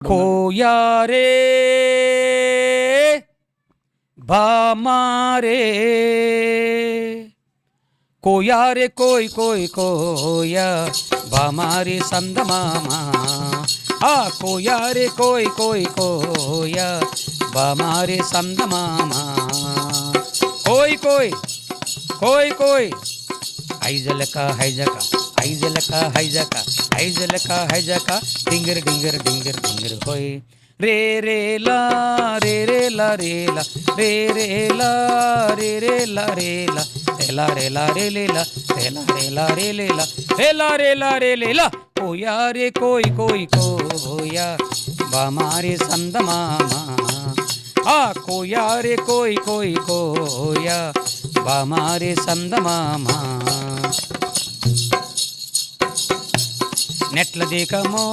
కోయా రే బామారే కోయా రే కోయ్ కోయ్ కోయా బామారే సందమామ ఆ కోయా రే కోయ్ కోయ్ కోయా బామారే సందమామ కోయ్ కోయ్ కోయ్ కోయ్ ఐజలక హైజక ఐజలక హైజక ఐజలక హైజక డింగర్ డింగర్ డింగర్ డింగర్ హోయ్ రే రే లా రే రే లా రే లా రే రే లా రే రే లా రే లా రేలా రేలా రే లేలా రేలా రేలా రే లేలా రేలా రేలా రే లేలా కోయా రే కోయ్ కోయ్ కోయా బామారే సందమామ ఆ కోయా రే కోయ్ కోయ్ కోయా బామారే సందమామ నెట్ల దేకమో